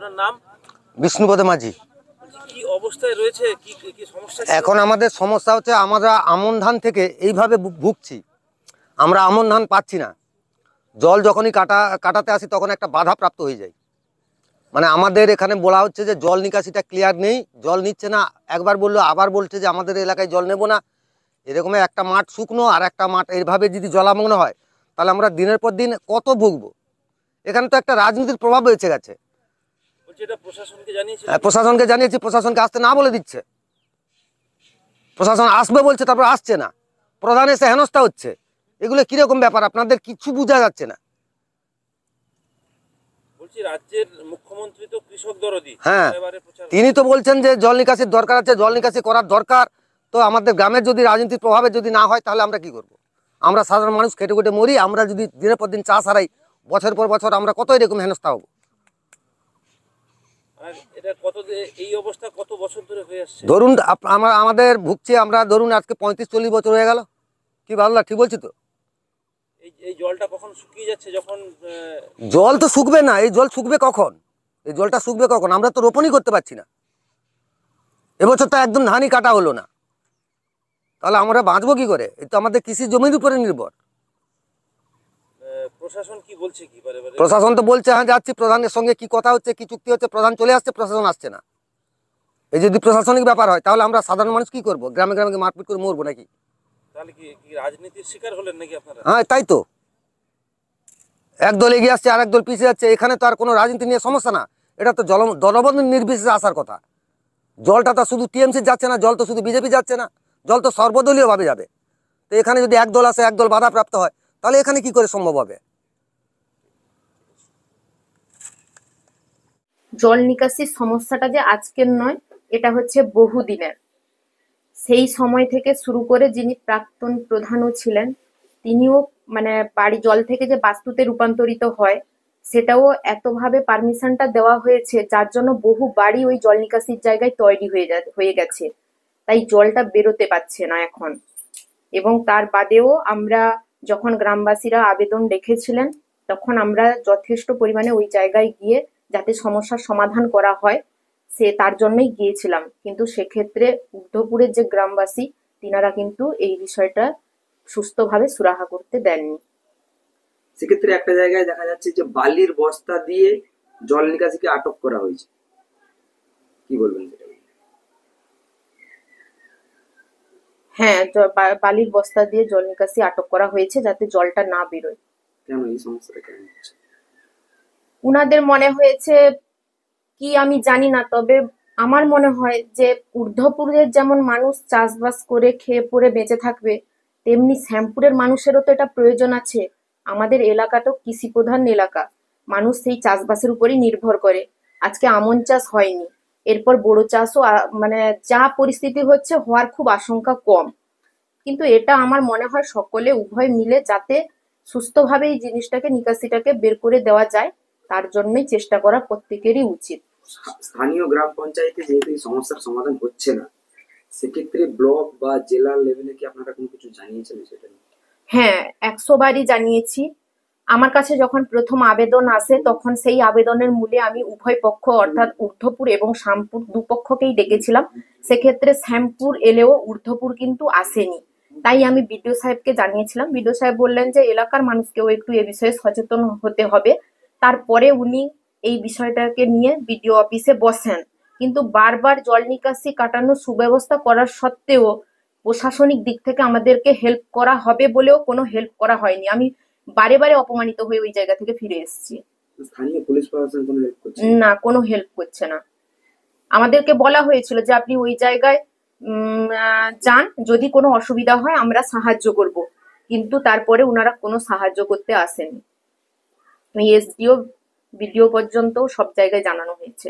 আপনার নাম? বিষ্ণুপদ মাঝি। কি অবস্থায় রয়েছে, কি কি সমস্যা? এখন আমাদের সমস্যা হচ্ছে আমরা আমন ধান থেকে এইভাবে ভুগছি, আমরা আমন ধান পাচ্ছি না। জল যখনই কাটাতে আসি তখন একটা বাধা প্রাপ্ত হয়ে যায়। মানে আমাদের এখানে বলা হচ্ছে যে জল নিকাশিটা ক্লিয়ার নেই, জল নিচ্ছে না। একবার বললো আবার বলছে যে আমাদের এলাকায় জল নেব না। এরকম একটা মাঠ শুকনো আর একটা মাঠ এইভাবে যদি জলামগ্ন হয় তাহলে আমরা দিনের পর দিন কত ভুগবো। এখানে তো একটা রাজনীতির প্রভাব এসে গেছে। প্রশাসনকে জানিয়েছি, প্রশাসনকে আসতে না বলে দিচ্ছে। প্রশাসন আসবে বলছে, তারপর আসছে না। প্রধান এসে হেনস্থা হচ্ছে। এগুলো কিরকম ব্যাপার আপনাদের কিছু বোঝা যাচ্ছে না। রাজ্যের মুখ্যমন্ত্রী তো কৃষক দরদি, হ্যাঁ, তিনি তো বলছেন যে জল নিকাশির দরকার আছে, জল নিকাশি করার দরকার। তো আমাদের গ্রামের যদি রাজনীতির প্রভাবে যদি না হয় তাহলে আমরা কি করব? আমরা সাধারণ মানুষ খেটে খেটে মরি। আমরা যদি দিনের পর দিন চাষ হারাই, বছর পর বছর আমরা কত এরকম হেনস্থা হবো। ধরুন আমাদের ভুগছি আমরা, ধরুন আজকে 35-40 বছর হয়ে গেল। কি ভালো, ঠিক বলছি তো? এই জলটা কখন শুকিয়ে যাচ্ছে? যখন জল তো শুকবে না, এই জল শুকবে কখন? এই জলটা শুকবে কখন? আমরা তো রোপণই করতে পারছি না। এবছর তো একদম ধানই কাটা হলো না, তাহলে আমরা বাঁচবো কি করে? এই তো আমাদের কৃষি জমির উপরে নির্ভর। প্রশাসন কি বলছে? প্রশাসন তো বলছে হ্যাঁ যাচ্ছি, প্রধানের সঙ্গে কি কথা হচ্ছে, কি চুক্তি হচ্ছে, প্রধান চলে আসছে, প্রশাসন আসছে না। এই যদি প্রশাসনিক ব্যাপার হয় তাহলে আমরা সাধারণ মানুষ কি করবো? গ্রামে গ্রামে মারপিট করে মরবো নাকি? তাহলে কি রাজনীতির শিকার হলেন নাকি আপনারা? হ্যাঁ, তাই তো। একদল এগিয়ে আসছে আর একদল পিছিয়ে যাচ্ছে। এখানে তো আর কোনো রাজনীতি নিয়ে সমস্যা না, এটা তো দলবদ্ধ নির্বিশেষে আসার কথা। জলটা তো শুধু টিএমসি যাচ্ছে না, জল তো শুধু বিজেপি যাচ্ছে না, জল তো সর্বদলীয় ভাবে যাবে। তো এখানে যদি একদল আসে, একদল বাধাপ্রাপ্ত হয়, তাহলে এখানে কি করে সম্ভব হবে? জল নিকাশির সমস্যাটা যে আজকের নয়, এটা হচ্ছে বহুদিনের। সেই সময় থেকে শুরু করে যিনি প্রাক্তন প্রধানও ছিলেন, তিনিও মানে বাড়ি জল থেকে যে বাস্তুতে রূপান্তরিত হয় সেটাও এতভাবে পারমিশনটা দেওয়া হয়েছে, যার জন্য বহু বাড়ি ওই জল নিকাশির জায়গায় তৈরি হয়ে গেছে। তাই জলটা বেরোতে পারছে না এখন। এবং তার বাদেও আমরা যখন গ্রামবাসীরা আবেদন রেখেছিলেন, তখন আমরা যথেষ্ট পরিমাণে ওই জায়গায় গিয়ে যাতে সমস্যার সমাধান করা হয় তার জন্যই গিয়েছিলাম। কিন্তু সেক্ষেত্রে ঊর্ধ্বপুরের যে গ্রামবাসী, তিনারা কিন্তু এই বিষয়টা সুস্থভাবে সুরাহা করতে দেননি। সেক্ষেত্রে একটা জায়গায় দেখা যাচ্ছে যে বালির বস্তা দিয়ে জল নিকাশিকে আটক করা হয়েছে, কি বলবেন সেটা? হ্যাঁ, বালির বস্তা দিয়ে জল নিকাশি আটক করা হয়েছে যাতে জলটা না বেরোয়। কেন এই সমস্যাটা কেন হচ্ছে? উনাদের মনে হয়েছে কি আমি জানি না, তবে আমার মনে হয় যে ঊর্ধ্বপুরের যেমন মানুষ চাষবাস করে খেয়ে পরে বেঁচে থাকবে, তেমনি শ্যামপুরের মানুষেরও তো এটা প্রয়োজন আছে। আমাদের এলাকাটা কৃষি প্রধান এলাকা, মানুষ সেই চাষবাসের উপরই নির্ভর করে। আজকে আমন চাষ হয়নি, এরপর বড় চাষও মানে যা পরিস্থিতি হচ্ছে হওয়ার খুব আশঙ্কা কম। কিন্তু এটা আমার মনে হয় সকলে উভয় মিলে যাতে সুস্থভাবে এই জিনিসটাকে নিকাশিটাকে বের করে দেওয়া যায়, তার জন্যই চেষ্টা করা প্রত্যেকেরই উচিত। স্থানীয় গ্রাম পঞ্চায়েতে যেহেতু এই সমস্যার সমাধান হচ্ছে না, সেক্ষেত্রে ব্লক বা জেলা লেভেলে কি আপনারা কোনো কিছু জানিয়েছেন সেটা? হ্যাঁ, 100 বারই জানিয়েছি। আমার কাছে যখন প্রথম আবেদন আসে তখন সেই আবেদনের মূলে আমি উভয় পক্ষ অর্থাৎ ঊর্ধ্বপুর এবং শ্যামপুর দুপক্ষকেই ডেকেছিলাম। সেক্ষেত্রে শ্যামপুর এলেও ঊর্ধ্বপুর কিন্তু আসেনি। তাই আমি বিডিও সাহেবকে জানিয়েছিলাম। বিডিও সাহেব বললেন যে এলাকার মানুষকেও একটু এ বিষয়ে সচেতন হতে হবে। তারপরে উনি এই বিষয়টাকে নিয়ে বিডিও অফিসে বসেন। কিন্তু বারবার জল নিকাশি কাটানোর সুব্যবস্থা করার সত্ত্বেও প্রশাসনিক দিক থেকে আমাদেরকে হেল্প করা হবে বলেও কোনো হেল্প করা হয়নি। আমি বারে বারে অপমানিত হয়ে ওই জায়গা থেকে ফিরে এসেছি। স্থানীয় পুলিশ প্রশাসন কোনো হেল্প করছে না, কোনো হেল্প করছে না। আমাদেরকে বলা হয়েছিল যে আপনি ওই জায়গায় যান, যদি কোনো অসুবিধা হয় আমরা সাহায্য করব, কিন্তু তারপরে ওনারা কোনো সাহায্য করতে আসেনি। এসডিও বিডিও পর্যন্ত সব জায়গায় জানানো হয়েছে।